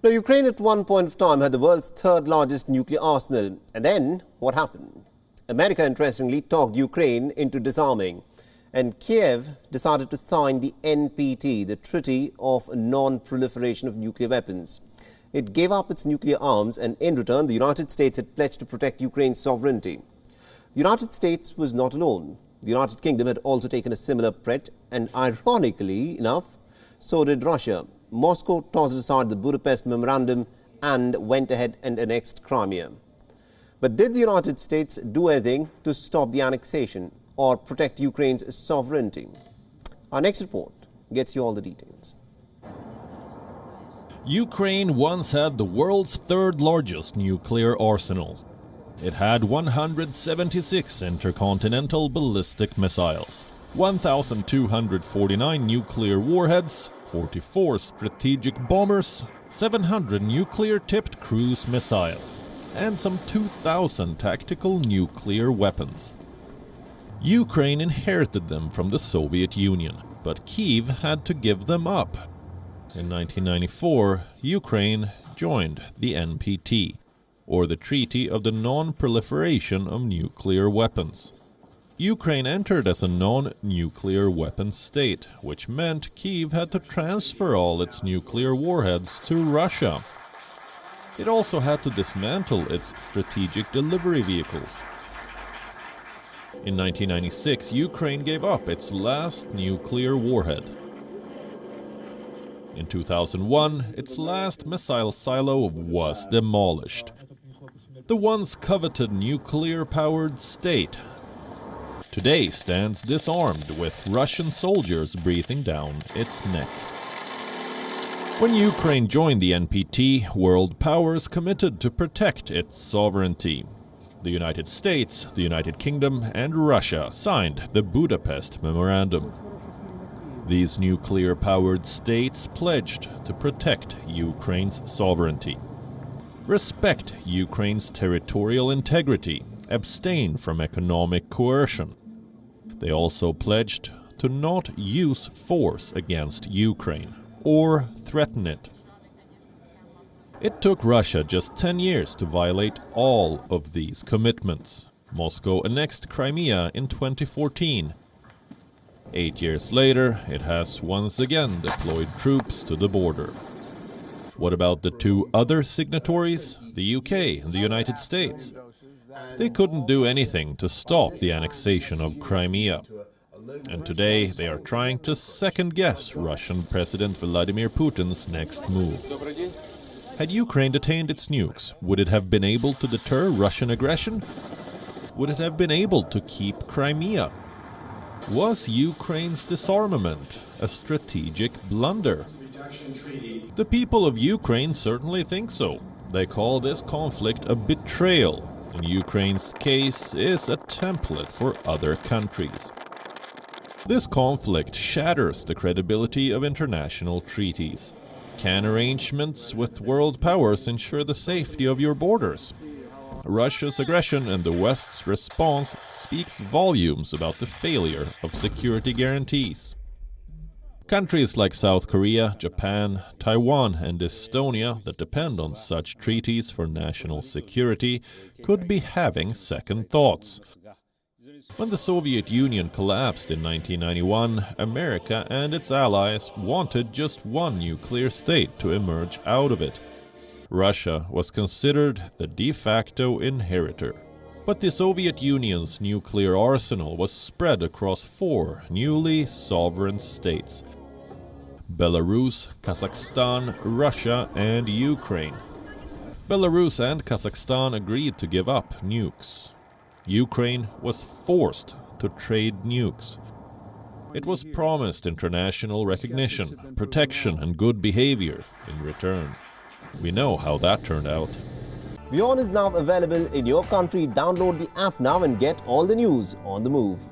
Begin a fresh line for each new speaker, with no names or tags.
Now, Ukraine at one point of time had the world's third largest nuclear arsenal. And then what happened? America, interestingly, talked Ukraine into disarming. And Kyiv decided to sign the NPT, the Treaty of Non-Proliferation of Nuclear Weapons. It gave up its nuclear arms, and in return, the United States had pledged to protect Ukraine's sovereignty. The United States was not alone. The United Kingdom had also taken a similar pledge, and ironically enough, so did Russia. Moscow tossed aside the Budapest Memorandum and went ahead and annexed Crimea. But did the United States do anything to stop the annexation or protect Ukraine's sovereignty? Our next report gets you all the details.
Ukraine once had the world's third largest nuclear arsenal. It had 176 intercontinental ballistic missiles, 1,249 nuclear warheads, 44 strategic bombers, 700 nuclear-tipped cruise missiles, and some 2,000 tactical nuclear weapons. Ukraine inherited them from the Soviet Union, but Kyiv had to give them up. In 1994, Ukraine joined the NPT, or the Treaty of the Non-Proliferation of Nuclear Weapons. Ukraine entered as a non-nuclear weapons state, which meant Kyiv had to transfer all its nuclear warheads to Russia. It also had to dismantle its strategic delivery vehicles. In 1996, Ukraine gave up its last nuclear warhead. In 2001, its last missile silo was demolished. The once coveted nuclear-powered state today stands disarmed, with Russian soldiers breathing down its neck. When Ukraine joined the NPT, world powers committed to protect its sovereignty. The United States, the United Kingdom, and Russia signed the Budapest Memorandum. These nuclear-powered states pledged to protect Ukraine's sovereignty, respect Ukraine's territorial integrity, abstain from economic coercion. They also pledged to not use force against Ukraine or threaten it. It took Russia just 10 years to violate all of these commitments. Moscow annexed Crimea in 2014. 8 years later, it has once again deployed troops to the border. What about the two other signatories, the UK and the United States? They couldn't do anything to stop the annexation of Crimea. And today they are trying to second-guess Russian President Vladimir Putin's next move. Had Ukraine detained its nukes, would it have been able to deter Russian aggression? Would it have been able to keep Crimea? Was Ukraine's disarmament a strategic blunder? The people of Ukraine certainly think so. They call this conflict a betrayal, and Ukraine's case is a template for other countries. This conflict shatters the credibility of international treaties. Can arrangements with world powers ensure the safety of your borders? Russia's aggression and the West's response speaks volumes about the failure of security guarantees. Countries like South Korea, Japan, Taiwan and Estonia that depend on such treaties for national security could be having second thoughts. When the Soviet Union collapsed in 1991, America and its allies wanted just one nuclear state to emerge out of it. Russia was considered the de facto inheritor. But the Soviet Union's nuclear arsenal was spread across 4 newly sovereign states: Belarus, Kazakhstan, Russia and Ukraine. Belarus and Kazakhstan agreed to give up nukes. Ukraine was forced to trade nukes. It was promised international recognition, protection and good behavior in return. We know how that turned out.
WION is now available in your country. Download the app now and get all the news on the move.